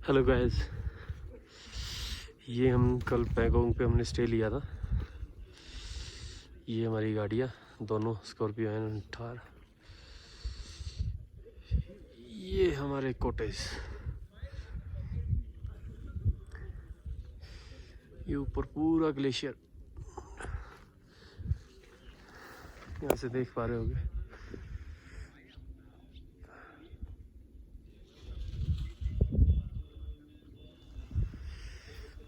Hello guys, ये हम कल पैगोंग पे हमने स्टे लिया था। ये हमारी गाड़ियाँ दोनों स्कॉर्पियो एंड थार। ये हमारे कॉटेज, ये ऊपर पूरा ग्लेशियर यहाँ से देख पा रहे होगे।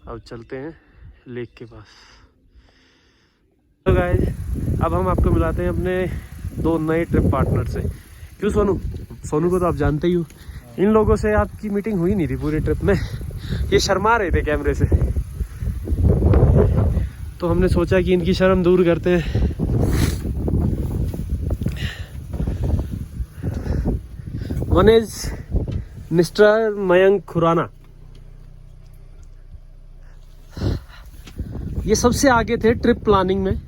अब चलते हैं लेक के पास। तो गाइस, अब हम आपको मिलाते हैं अपने दो नए ट्रिप पार्टनर से। क्यों सोनू? सोनू को तो आप जानते ही हो। इन लोगों से आपकी मीटिंग हुई नहीं थी पूरी ट्रिप में, ये शर्मा रहे थे कैमरे से, तो हमने सोचा कि इनकी शर्म दूर करते हैं। One is mister Mayank Khurana, ये सबसे आगे थे ट्रिप प्लानिंग में,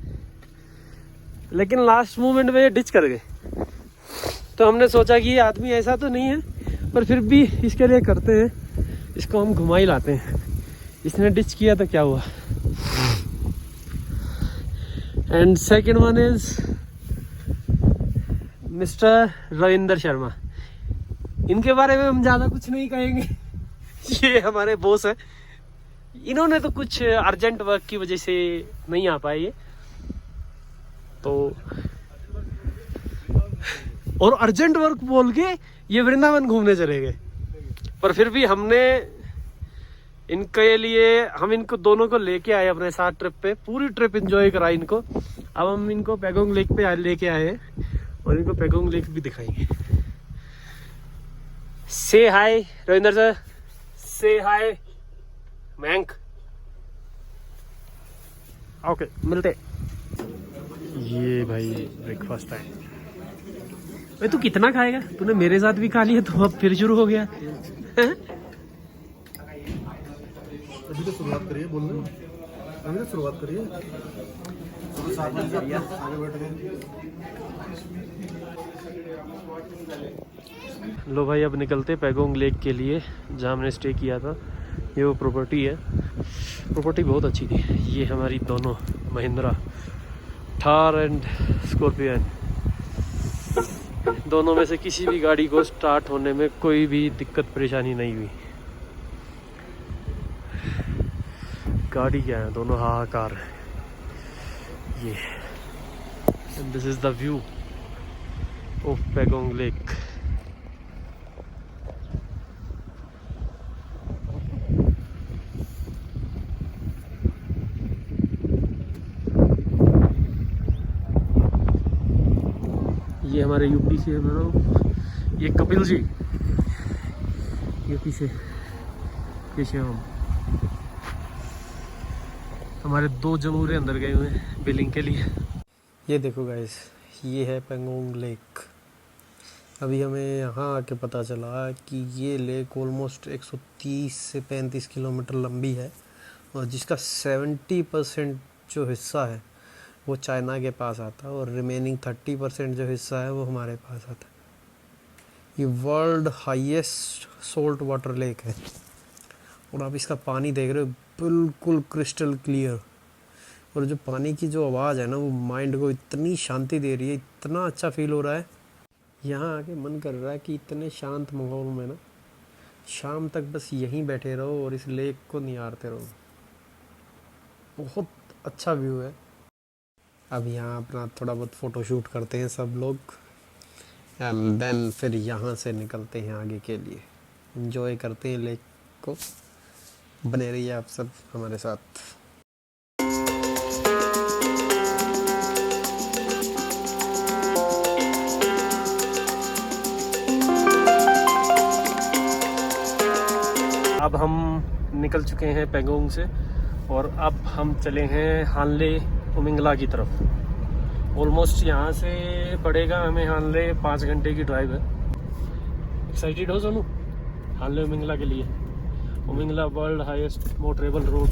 लेकिन लास्ट मोमेंट में ये डिच कर गए। तो हमने सोचा कि ये आदमी ऐसा तो नहीं है, पर फिर भी इसके लिए करते हैं, इसको हम घुमा ही लाते हैं। इसने डिच किया तो क्या हुआ। And second one is mister Ravinder Sharma. इनके बारे में हम ज़्यादा कुछ नहीं कहेंगे, ये हमारे बॉस है। इन्होंने तो कुछ अर्जेंट वर्क की वजह से नहीं आ पाए ये तो, और अर्जेंट वर्क बोल के ये वृंदावन घूमने चले गए। पर फिर भी हमने इनके लिए, हम इनको दोनों को लेके आए अपने साथ ट्रिप पे, पूरी ट्रिप एंजॉय कराई इनको। अब हम इनको पैगोंग लेक पे लेके आए हैं और इनको पैगोंग लेक भी दिखाएंगे। से हाय रविंदर सर, से हाय मयंक। ओके, मिलते। ये भाई ब्रेकफास्ट टाइम। भाई तू कितना खाएगा? तूने मेरे साथ भी खा लिया तो अब फिर शुरू हो गया। अभी तो शुरुआत करिए बोलने, अभी तो शुरुआत करिए। लो भाई, अब निकलते पैगोंग लेक के लिए जहाँ हमने स्टे किया था। ये वो प्रॉपर्टी है, प्रॉपर्टी बहुत अच्छी थी। ये हमारी दोनों महिंद्रा थार एंड स्कॉर्पियो, दोनों में से किसी भी गाड़ी को स्टार्ट होने में कोई भी दिक्कत परेशानी नहीं हुई। गाड़ी क्या है, दोनों हाहाकार है। ये and this is the view of Pangong lake. ये हमारे यूपी से है, ये कपिल जी यूपी से, ये श्याम। हमारे दो जमूरे अंदर गए हुए हैं बिलिंग के लिए। ये देखो गाइस, ये है पैगोंग लेक। अभी हमें यहाँ आके पता चला कि ये लेक ऑलमोस्ट 130 से 35 किलोमीटर लंबी है, और जिसका 70% जो हिस्सा है वो चाइना के पास आता है, और रिमेनिंग 30% जो हिस्सा है वो हमारे पास आता है। ये world highest salt water lake है, और आप इसका पानी देख रहे हो, बिल्कुल क्रिस्टल क्लियर। और जो पानी की जो आवाज़ है ना, वो माइंड को इतनी शांति दे रही है, इतना अच्छा फील हो रहा है। यहाँ आके मन कर रहा है कि इतने शांत माहौल में ना शाम तक बस यहीं बैठे रहो और इस लेक को निहारते रहो। बहुत अच्छा व्यू है। अब यहाँ अपना थोड़ा बहुत फ़ोटो शूट करते हैं सब लोग, एंड देन फिर यहाँ से निकलते हैं आगे के लिए। एंजॉय करते हैं लेक को। बने रहिए आप सब हमारे साथ। अब हम निकल चुके हैं पैगोंग से, और अब हम चले हैं हानले उमिंगला की तरफ। ऑलमोस्ट यहाँ से पड़ेगा हमें हानले 5 घंटे की ड्राइव है। एक्साइटेड हो सोनू हानले उमिंगला के लिए? Umlingla world highest motorable road,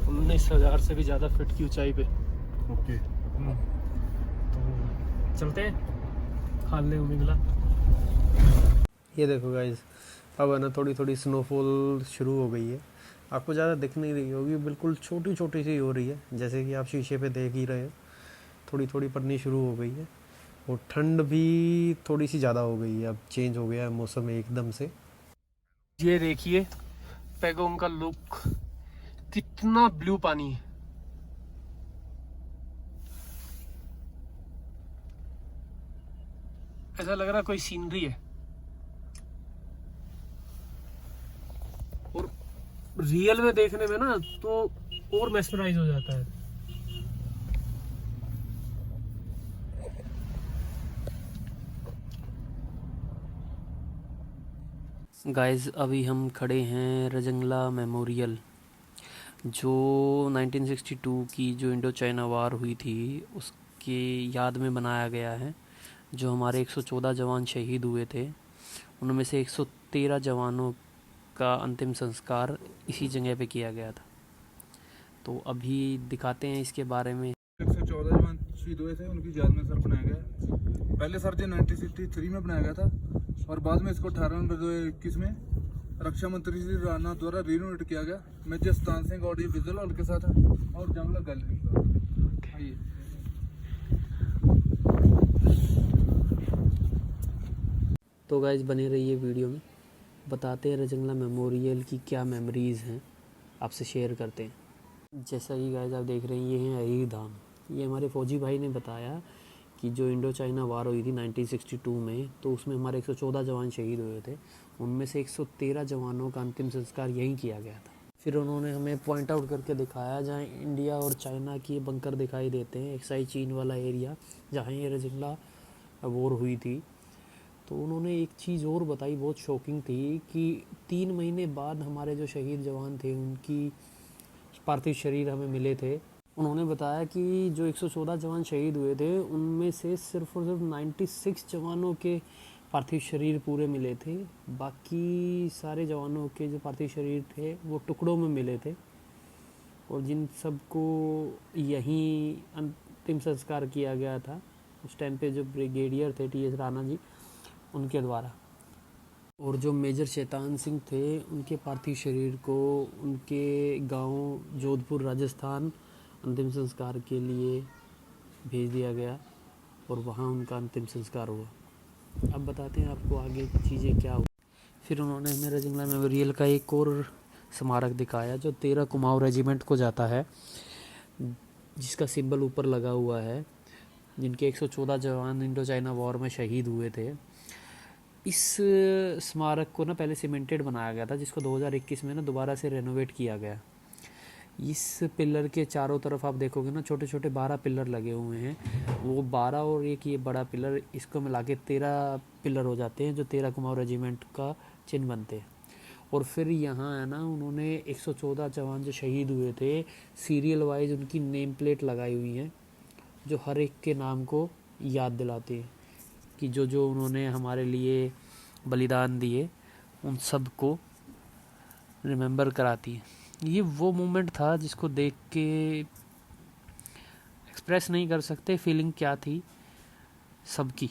19,000 से भी ज़्यादा फीट की ऊंचाई पे। ओके, तो चलते हैं हानले उमिंगला। ये देखो गाइस, अब है ना थोड़ी थोड़ी स्नोफॉल शुरू हो गई है। आपको ज़्यादा दिख नहीं रही होगी, बिल्कुल छोटी छोटी सी हो रही है, जैसे कि आप शीशे पे देख ही रहे हो। थोड़ी थोड़ी पड़नी शुरू हो गई है और ठंड भी थोड़ी सी ज़्यादा हो गई है। अब चेंज हो गया है मौसम एकदम से। ये देखिए पैगोंग का लुक, कितना ब्लू पानी है। ऐसा लग रहा कोई सीनरी है। और रियल में देखने में ना तो और मेस्मराइज हो जाता है। गाइस अभी हम खड़े हैं रजंगला मेमोरियल, जो 1962 की जो इंडो चाइना वार हुई थी उसके याद में बनाया गया है। जो हमारे 114 जवान शहीद हुए थे, उनमें से 113 जवानों का अंतिम संस्कार इसी जगह पे किया गया था। तो अभी दिखाते हैं इसके बारे में। 114 जवान शहीद हुए थे, उनकी याद में सर बनाया गया। पहले सर जो 1963 में बनाया गया था और बाद में इसको 18 नवंबर 2021 में रक्षा मंत्री श्री राजनाथ द्वारा रिनोवेट किया गया। मेजर स्थान सिंह ऑडियो विजुअल हॉल के साथ और जंगला गैलरी के साथ। आइए तो गाइस बने रहिए वीडियो में, बताते हैं रजंगला मेमोरियल की क्या मेमोरीज़ हैं, आपसे शेयर करते हैं। जैसा कि गाइस आप देख रहे हैं, ये हैं अहीर धाम। ये हमारे फौजी भाई ने बताया कि जो इंडो चाइना वार हुई थी 1962 में, तो उसमें हमारे 114 जवान शहीद हुए थे। उनमें से 113 जवानों का अंतिम संस्कार यहीं किया गया था। फिर उन्होंने हमें पॉइंट आउट करके दिखाया जहाँ इंडिया और चाइना की बंकर दिखाई देते हैं, एक साइड चीन वाला एरिया जहाँ ये रजंगला वॉर हुई थी। तो उन्होंने एक चीज़ और बताई, बहुत शॉकिंग थी, कि 3 महीने बाद हमारे जो शहीद जवान थे उनकी पार्थिव शरीर हमें मिले थे। उन्होंने बताया कि जो 114 जवान शहीद हुए थे उनमें से सिर्फ और सिर्फ 96 जवानों के पार्थिव शरीर पूरे मिले थे। बाकी सारे जवानों के जो पार्थिव शरीर थे वो टुकड़ों में मिले थे, और जिन सबको यहीं अंतिम संस्कार किया गया था उस टाइम पे जो ब्रिगेडियर थे टी एस राणा जी, उनके द्वारा। और जो मेजर शैतान सिंह थे उनके पार्थिव शरीर को उनके गांव जोधपुर राजस्थान अंतिम संस्कार के लिए भेज दिया गया और वहां उनका अंतिम संस्कार हुआ। अब बताते हैं आपको आगे चीज़ें क्या हुई। फिर उन्होंने हमें रजंगला मेमोरियल का एक और स्मारक दिखाया जो 13 कुमाऊं रेजिमेंट को जाता है, जिसका सिंबल ऊपर लगा हुआ है, जिनके 114 जवान इंडो चाइना वॉर में शहीद हुए थे। इस स्मारक को ना पहले सीमेंटेड बनाया गया था, जिसको 2021 में ना दोबारा से रेनोवेट किया गया। इस पिलर के चारों तरफ आप देखोगे ना छोटे छोटे 12 पिलर लगे हुए हैं। वो 12 और एक ये बड़ा पिलर, इसको मिला के 13 पिलर हो जाते हैं, जो 13 कुमाऊं रेजिमेंट का चिन्ह बनते हैं। और फिर यहाँ है ना उन्होंने 114 जवान जो शहीद हुए थे, सीरियल वाइज उनकी नेम प्लेट लगाई हुई हैं, जो हर एक के नाम को याद दिलाती है कि जो जो उन्होंने हमारे लिए बलिदान दिए, उन सब को रिमेंबर कराती है। ये वो मोमेंट था जिसको देख के एक्सप्रेस नहीं कर सकते फीलिंग क्या थी सबकी।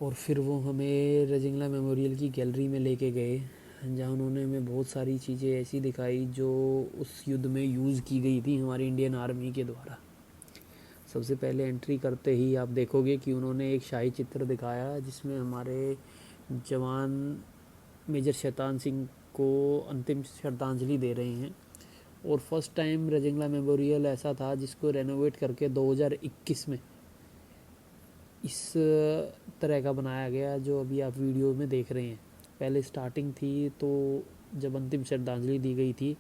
और फिर वो हमें रजंगला मेमोरियल की गैलरी में लेके गए, जहाँ उन्होंने हमें बहुत सारी चीज़ें ऐसी दिखाई जो उस युद्ध में यूज़ की गई थी हमारी इंडियन आर्मी के द्वारा। सबसे पहले एंट्री करते ही आप देखोगे कि उन्होंने एक शाही चित्र दिखाया जिसमें हमारे जवान मेजर शैतान सिंह को अंतिम श्रद्धांजलि दे रहे हैं। और फर्स्ट टाइम रजंगला मेमोरियल ऐसा था जिसको रेनोवेट करके 2021 में इस तरह का बनाया गया जो अभी आप वीडियो में देख रहे हैं। पहले स्टार्टिंग थी तो जब अंतिम श्रद्धांजलि दी गई थी,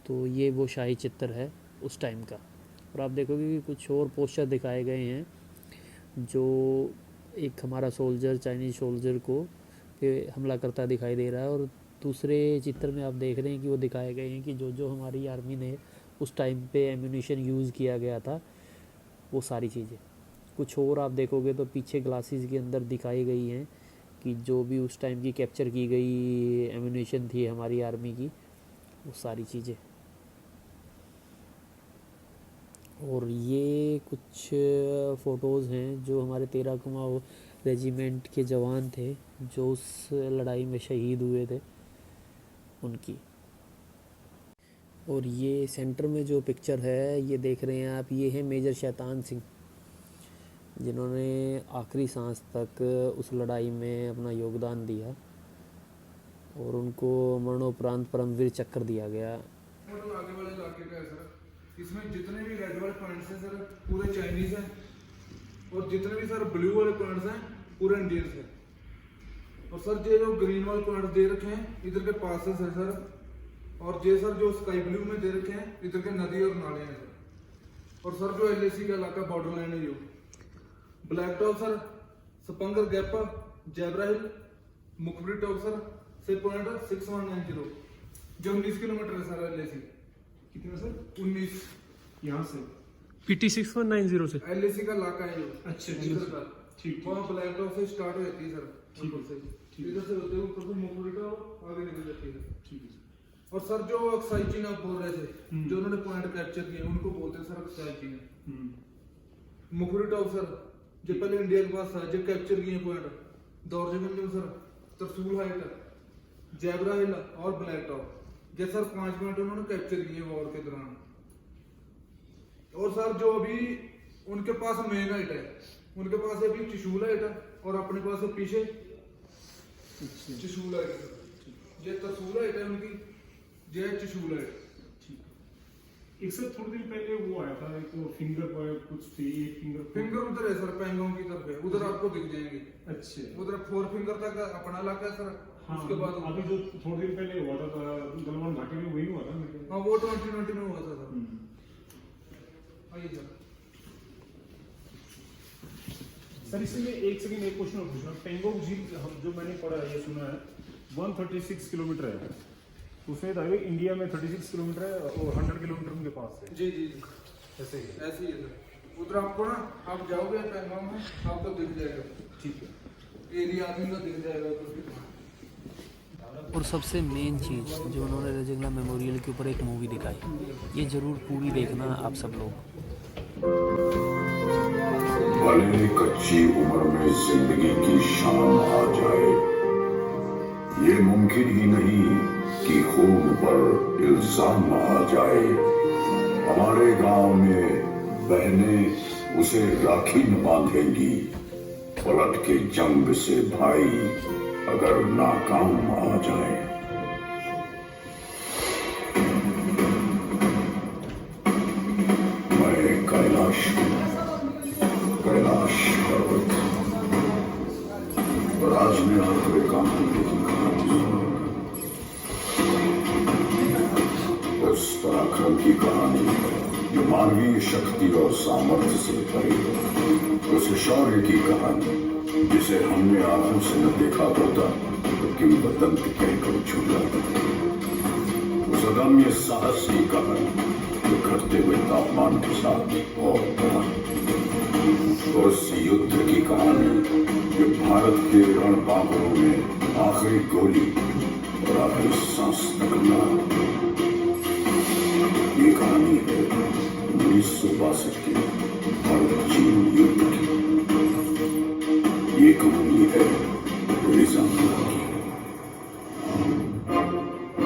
तो ये वो शाही चित्र है उस टाइम का। और आप देखोगे कि कुछ और पोस्टर दिखाए गए हैं, जो एक हमारा सोल्जर चाइनीज़ सोल्जर को पे हमला करता दिखाई दे रहा है, और दूसरे चित्र में आप देख रहे हैं कि वो दिखाए गए हैं कि जो जो हमारी आर्मी ने उस टाइम पे एम्यूनिशन यूज़ किया गया था, वो सारी चीज़ें। कुछ और आप देखोगे तो पीछे ग्लासेस के अंदर दिखाई गई हैं कि जो भी उस टाइम की कैप्चर की गई एम्यूनिशन थी हमारी आर्मी की, वो सारी चीज़ें। और ये कुछ फ़ोटोज़ हैं जो हमारे 13 कुमाऊं रेजिमेंट के जवान थे जो उस लड़ाई में शहीद हुए थे उनकी। और ये सेंटर में जो पिक्चर है ये देख रहे हैं आप, ये है मेजर शैतान सिंह, जिन्होंने आखिरी सांस तक उस लड़ाई में अपना योगदान दिया और उनको मरणोपरांत परमवीर चक्र दिया गया। और आगे वाले इलाके का है सर, इसमें जितने भी रेड वाले पॉइंट्स हैं सर पूरे चाइनीज हैं, और जितने भी सर ब्लू वाले पॉइंट्स हैं पूरे इंडियंस हैं। और सर ये जो ग्रीन वाले पॉइंट दे रखे हैं इधर के पासेस है सर, और ये सर जो स्काई ब्लू में दे रखे हैं इधर के नदी और नाले हैं सर। और सर जो LAC का इलाका बॉर्डर लाइन है, जो ब्लैक टॉप सर, सपंगर गैप, जैबरा हिल, मुखबरी टॉप सर से पॉइंट 6190, जो 19 किलोमीटर है सर LAC। कितना सर? 19 यहाँ से PT 6190 से। LAC का इलाका है जो। अच्छा, इधर का ठीक। वहाँ ब्लैक टॉप से स्टार्ट हो जाती है सर, ठीक है, ऊपर से ठीक। इधर से होते हुए ऊपर से मुखबरी टॉप आगे निकल जाती है। ठीक है और सर जो अक्साई चीन आप बोल रहे थे, जो उन्होंने पॉइंट कैप्चर किए उनको बोलते हैं सर अक्साई चीन। सर। मुखबरी टॉप सर जो पहले इंडिया के पास था, जो कैप्चर किए पॉइंट दौरजगंज में सर, तरसूल हाइट, जैबरा हिल और ब्लैक टॉप, ये सर 5 पॉइंट उन्होंने कैप्चर किए वॉर के दौरान। और सर जो अभी उनके पास मेन हाइट है, उनके पास अभी त्रिशूल हाइट है, और अपने पास है पीछे त्रिशूल हाइट। ये तरसूल हाइट है उनकी, ये त्रिशूल हाइट। एक सर थोड़ी देर पहले वो आया था, एक वो फिंगर पॉइंट कुछ थी, एक फिंगर उधर है सर, पैंगोंग की तरफ है, उधर आपको दिख जाएंगे। अच्छे। उधर 4 फिंगर तक अपना इलाका है सर। हाँ, उसके बाद अभी जो थोड़ी देर पहले हुआ था गलवान घाटी में, वही हुआ था मेरे को। हाँ वो 2020 में हुआ था सर। आइए सर। सर इसमें एक सेकंड एक क्वेश्चन और पूछना, पेंगोंग झील हम जो मैंने पढ़ा है, ये सुना है 136 किलोमीटर है, उसमें था इंडिया में 36 किलोमीटर है और 100 किलोमीटर उनके पास है। जी जी जी ऐसे ही है। ऐसे ही है सर। उधर आपको ना, आप जाओगे पैंगोंग में आपको दिख जाएगा, ठीक है। एरिया आदमी का दिख जाएगा उधर कितना। और सबसे मेन चीज़ जो उन्होंने रजंगला मेमोरियल के ऊपर एक मूवी दिखाई, ये ज़रूर पूरी देखना आप सब लोग। भले कच्ची उम्र में जिंदगी की शाम आ जाए, ये मुमकिन ही नहीं कि खून पर इल्जाम आ जाए। हमारे गांव में बहनें उसे राखी न बांधेंगी, पलट के जंग से भाई अगर नाकाम आ जाए। मैं कैलाश पर्वत और आज मैं आपको एक कहानी उस पराक्रम की कहानी जो मानवीय शक्ति और सामर्थ्य से भरी है, उस शौर्य की कहानी जिसे हमने आंखों से न देखा होता तो किंवदंती कहकर झूला, उस अदम्य साहस की कहानी जो घटते हुए तापमान के साथ और बढ़ा, उस युद्ध की कहानी जो भारत के रणबांकुरों में आखिरी गोली और आखिरी सांस तक ला। ये कहानी है 1962 के भारत चीन युद्ध की। ये कहानी है रिजंगला की।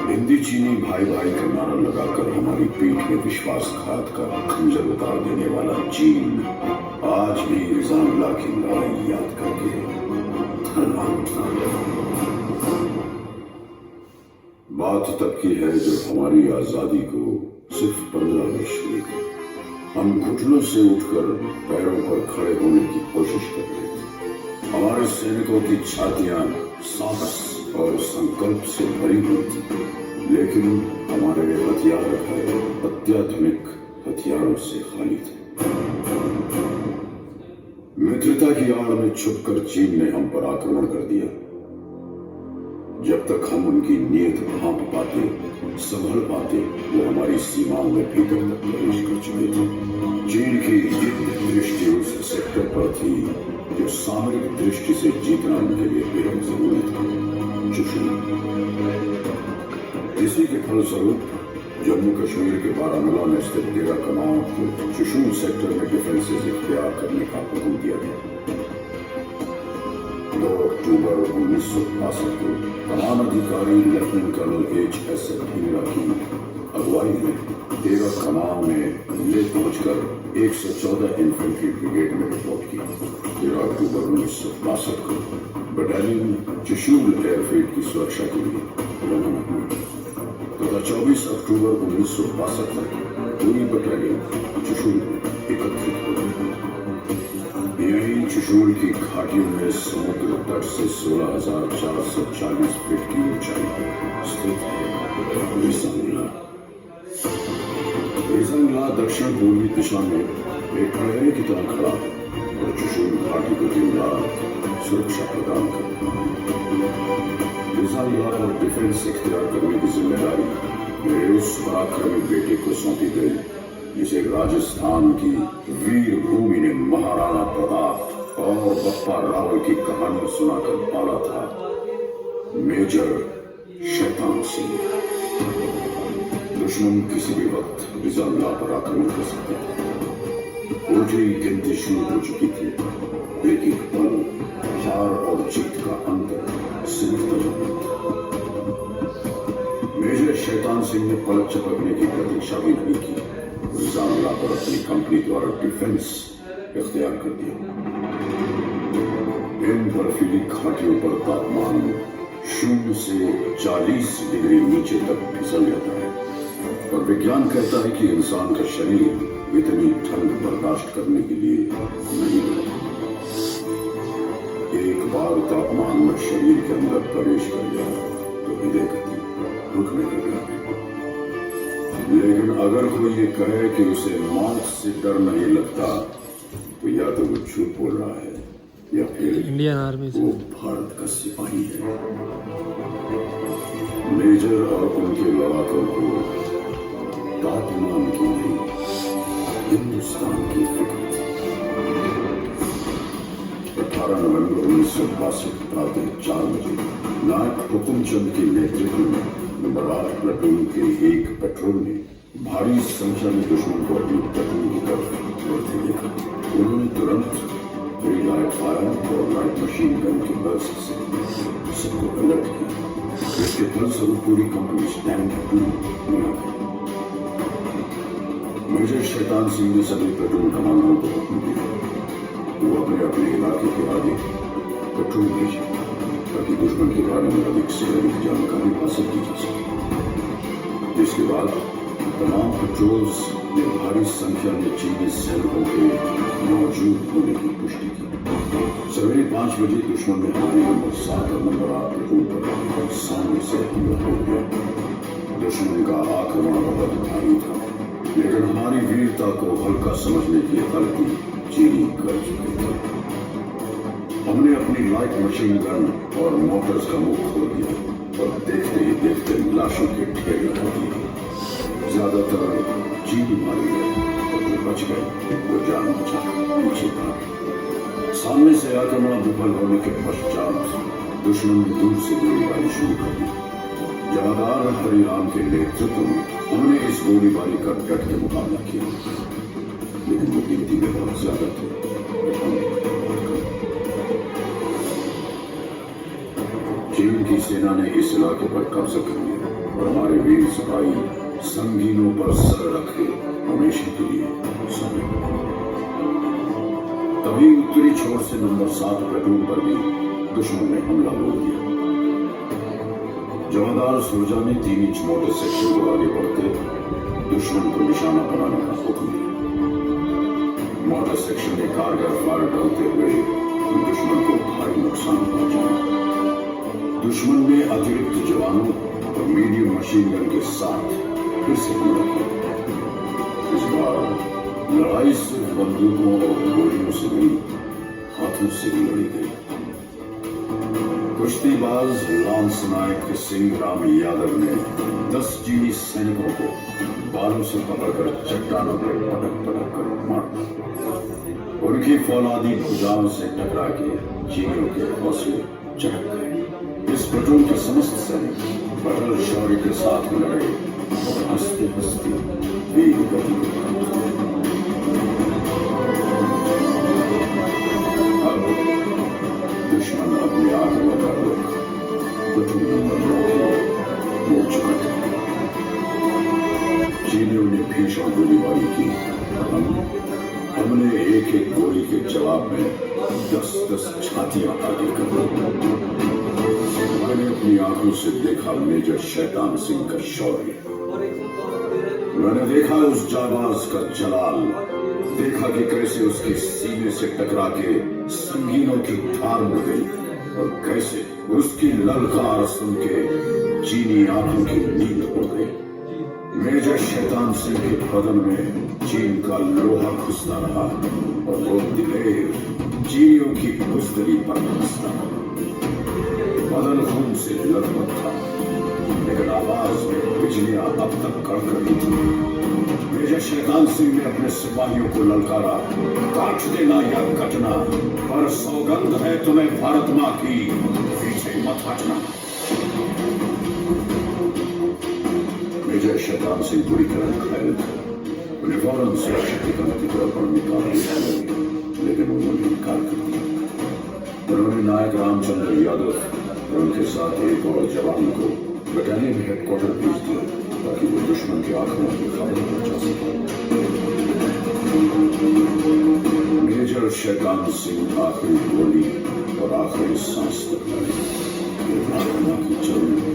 हिंदी चीनी भाई भाई का नारा लगाकर हमारी पीठ में विश्वासघात का खंजर उतार देने वाला चीन आज भी रिजंगला की लड़ाई याद करके बात तब की है जब हमारी आजादी को सिर्फ 15 वर्ष हुए थे। हम घुटनों से उठकर पैरों पर खड़े होने की कोशिश कर रहे थे। हमारे सैनिकों की छातियां साहस और संकल्प से भरी हुई थी, लेकिन हमारे हथियार अत्याधुनिक हथियारों से खाली थे। मित्रता की आड़ में छुपकर चीन ने हम पर आक्रमण कर दिया। जब तक हम उनकी नीयत भांप पाते, संभल पाते, वो हमारी सीमाओं में भीतर तक प्रवेश कर चुके थे। चीन की दृष्टि उस सेक्टर पर थी जो सामरिक दृष्टि से जीतना उनके लिए बेहद जरूरी था, चुशुल। इसी के फलस्वरूप जम्मू कश्मीर के बारामूला में स्थित डेरा कमांड को चुशुल सेक्टर में डिफेंसेस इख्तियार करने का हुक्म दिया गया। 2 अक्टूबर 1962 को कमान अधिकारी लेफ्टिनेंट कर्नल H.S. हीरा की अगुवाई में 13 कमान ने ले पहुंचकर 114 इन्फेंट्री ब्रिगेड में रिपोर्ट की। 13 अक्टूबर 1962 को बटालियन चुशूल एयरफील्ड की सुरक्षा के लिए रवाना हुई तथा 24 अक्टूबर 1962 तक पूरी बटालियन चुशूल एकत्रित हो गई। यही चुशूल की घाटियों में समुद्र तट से 16,440 फीट की ऊंचाई पर स्थित है रिजंगला। रिजंगला दक्षिण पूर्वी दिशा में एक प्रहरी की तरह खड़ा है और चुशूल घाटी को दिन रात सुरक्षा प्रदान करता है। रिजंगला पर डिफेंस इख्तियार करने की जिम्मेदारी मेरे उस पराक्रमी बेटे को सौंपी गई जिसे राजस्थान की वीर भूमि ने महाराणा प्रताप और बप्पा रावल की कहानी सुनाकर पाला था, मेजर शैतान सिंह। दुश्मन किसी भी वक्त रिजंगला पर आक्रमण कर सकता था। उल्टी गिनती शुरू हो चुकी थी, लेकिन पल हार और जीत का अंतर सिमटता जाता था। मेजर शैतान सिंह ने पलक झपकने की प्रतीक्षा भी नहीं की, रिजंगला पर अपनी कंपनी द्वारा डिफेंस इख्तियार कर दिया। इन बर्फीली घाटियों पर तापमान 0 से 40 डिग्री नीचे तक फिसल जाता है और विज्ञान कहता है कि इंसान का शरीर इतनी ठंड बर्दाश्त करने के लिए नहीं बना। एक बार तापमान में शरीर के अंदर प्रवेश कर गया तो हृदय गति रुकने लगा। लेकिन अगर कोई ये कहे कि उसे मौत से डर नहीं लगता तो या तो वो झूठ बोल रहा है या फिर इंडियन आर्मी से वो भारत का सिपाही है। मेजर और उनके लड़ाकों को तापमान की नहीं, हिंदुस्तान की फिक्र थी। 18 नवंबर 1962 प्रातः 4 बजे नायक हुकुमचंद के नेतृत्व में नंबर 8 प्लाटून के एक पेट्रोल ने भारी संख्या में दुश्मन को अपनी प्लाटून की तरफ बढ़ते देखा। उन्होंने तुरंत लाइट फायर और लाइट मशीन गन के बर्स्ट से सबको अलर्ट किया। इसके फलस्वरूप पूरी कंपनी स्टैंड टू में आ गई। मेजर शैतान सिंह ने सभी प्लाटून कमांडरों को हुक्म दिया वो अपने अपने इलाके के आगे पेट्रोल भेजें ताकि दुश्मन के बारे में अधिक से अधिक जानकारी हासिल की जा सके। इसके बाद तमाम पेट्रोल्स ने भारी संख्या में चीनी सैनिकों के मौजूद होने की पुष्टि की। सवेरे 5 बजे दुश्मन ने हमारे नंबर 7 और नंबर 8 प्लाटून पर सामने से हमला हो गया। दुश्मन का आक्रमण बहुत भारी था, लेकिन हमारी वीरता को हल्का समझने की गलती चीनी कर चुके थे। हमने अपनी लाइट मशीन गन और मोटर्स का मुख खोल दिया और देखते ही देखते लाशों के ढेर लगा दिए। ज्यादातर चीनी मारे गए और जो बच गए वो जान बचा पीछे भागे। सामने से आक्रमण विफल होने के पश्चात दुश्मन ने दूर से गोलीबारी शुरू कर दी। जवाहरलाल हरिराम के नेतृत्व में उन्होंने इस गोलीबारी का डट के मुकाबला किया, लेकिन वो गिनती में बहुत ज्यादा थे। चीन की सेना ने इस इलाके पर कब्जा कर लिया और हमारे वीर सिपाही संगीनों पर सर रखे हमेशा के लिए सो गए। तभी उत्तरी छोर से नंबर 7 प्लाटून पर भी दुश्मन ने हमला बोल दिया। जवाहरलाल सोजा ने 3 इंच मोटे सेक्शन को आगे बढ़ते दुश्मन को निशाना बनाने का हुक्म दिया। मोटर सेक्शन ने कारगर फायर डालते हुए दुश्मन को भारी नुकसान पहुंचाया। दुश्मन ने अतिरिक्त जवानों और मीडियम मशीन गन के साथ फिर से हमला किया। इस बार लड़ाई सिर्फ बंदूकों और गोलियों से नहीं, हाथों से भी लड़ी गई। कुश्तीबाज लांस नायक सिंह राम यादव ने 10 चीनी सैनिकों को बालों से पकड़कर चट्टानों पर पटक पटक कर मार दिया। उनकी फौलादी भुजाओं से टकरा के चीनियों के हौसले चढ़ गए। इस प्लाटून के समस्त सैनिक बड़ल शौर्य के साथ लड़े और हंसते हंसते वीर गति को प्राप्त हुए। अब दुश्मन अपनी आत्मा का रुख प्लेटून नंबर 9 की ओर मोड़ चुका था। चीनियों ने भीषण गोलीबारी की। हमने एक एक गोली के जवाब में 10-10 छातियां आगे कर दी। मैंने अपनी आंखों से देखा मेजर शैतान सिंह का शौर्य। मैंने देखा उस जाबाज का जलाल। देखा कि कैसे उसके सीने से टकरा के संगीनों की धार मुड़ गई और कैसे उसकी ललकार सुन के चीनी आंखों की नींद उड़ गई। मेजर शैतान सिंह के बदन में चीन का लोहा घुसता रहा और वो दिलेर चीनियों की बुजदली पर घुसता रहा। बदन खून से लथपथ था, लेकिन आवाज में बिजलियां अब तक कड़क रही थी। मेजर शैतान सिंह ने अपने सिपाहियों को ललकारा, काट देना या कटना, पर सौगंध है तुम्हें भारत मां की, पीछे मत हटना। मेजर शैतान सिंह बुरी तरह घायल था। उन्हें फौरन सुरक्षित ठिकाने की तरफ बढ़ने का आदेश दिया, लेकिन उन्होंने इनकार कर दिया। उन्होंने नायक रामचंद्र यादव और उनके साथ एक और जवान को बटालियन हेडक्वार्टर भेज दिया ताकि वो दुश्मन के आंखों की खबर पहुंचा सके। मेजर शैतान सिंह आखिरी गोली और आखिरी सांस तक लड़े। भारत की चरण में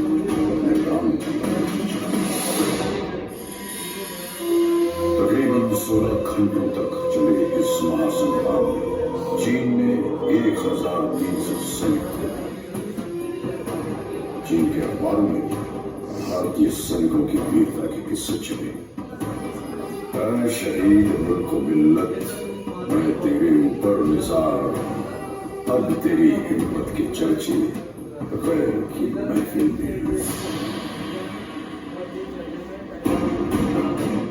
अपने प्राणों की तकरीबन 16 घंटों तक चले इस महासंग्राम में चीन में 1300 सैनिक थे। चीन के अखबारों में भारतीय सैनिकों की वीरता के किस्से चले। शहीद मुल्क मिल्लत, मैं तेरे ऊपर निसार, अब तेरी हिम्मत के चर्चे गैर की महफिल में।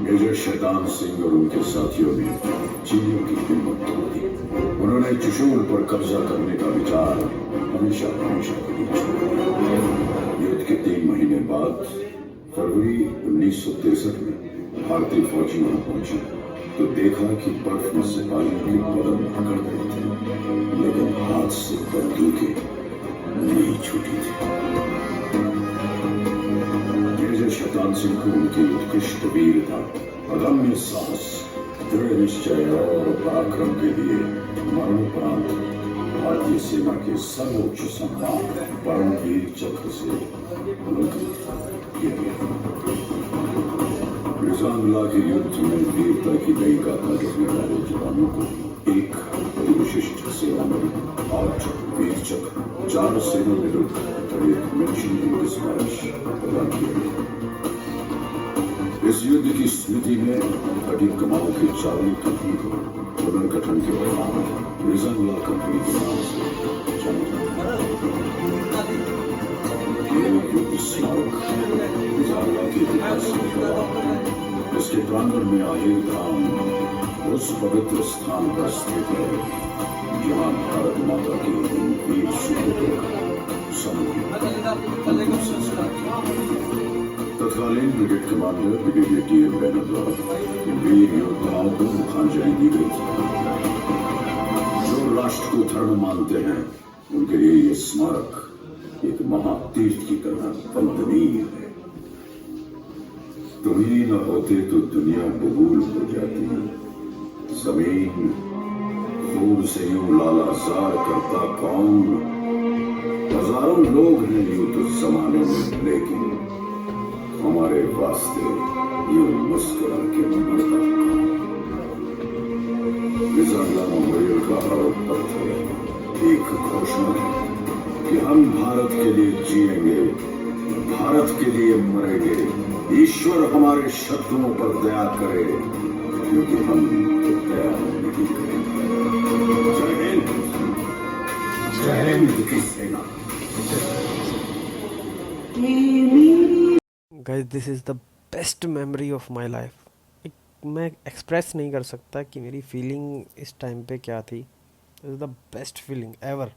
मेजर शैतान सिंह और उनके साथियों ने चीनियों की हिम्मत तोड़ दी। उन्होंने चुशूल पर कब्जा करने का विचार हमेशा के लिए छोड़ दिया। युद्ध के 3 महीने बाद फरवरी 1963 में भारतीय फौजी वहां पहुंचे तो देखा कि बर्फ में सिपाहियों के बदन पकड़ गए थे, लेकिन हाथ से बंदूकें नहीं छूटी थी। मेजर शैतान सिंह को उनकी उत्कृष्ट वीरता, अदम्य साहस, दृढ़ निश्चय और पराक्रम के लिए मरणोपरांत भारतीय सेना के सर्वोच्च सम्मान परमवीर चक्र से अलंकृत किया गया। रिजांगला के युद्ध में वीरता की नई गाथा लिखने वाले जवानों को एक विशिष्ट सेवा में 8 वीर चक्र, 4 सेना निरुद्ध और 1 मिलिट्री डिस्पैच प्रदान किया गया। इस युद्ध की स्मृति में घटी कमाओं की चावली कंपनी को पुनर्गठन के दौरान रिजांगला कंपनी के नाम से जाना जाता है। ये युद्ध स्मारक रिजांगला के इतिहास में गवाह है। इसके प्रांगण में आहेर धाम उस पवित्र स्थान पर स्थित है जहाँ भारत माता के वीर सुपुत्रों का समूह संस्कार किया। तत्कालीन ब्रिगेड कमांडर ब्रिगेडियर टी.एम. बैनर द्वारा वीर योद्धाओं को मुखांजलि दी गई थी। जो राष्ट्र को धर्म मानते हैं उनके लिए ये स्मारक एक महातीर्थ की तरह वंदनीय है। तुम ही न होते तो दुनिया बबूल हो जाती, जमीन खून से यूं लालाजार करता कौन। हजारों लोग हैं यूं तो जमाने में, लेकिन हमारे वास्ते यूं मुस्कुरा के मरता कौन। रिजांगला मेमोरियल का आरोप पत्र एक घोषणा है कि हम भारत के लिए जिएंगे, भारत के लिए मरेंगे। ईश्वर हमारे शत्रुओं पर दया करे, क्योंकि हम दया नहीं करेंगे। जय हिंद, जय हिंद की सेना। Guys, this is the best memory of my life. मैं एक्सप्रेस नहीं कर सकता कि मेरी फीलिंग इस टाइम पे क्या थी। This is the best feeling ever.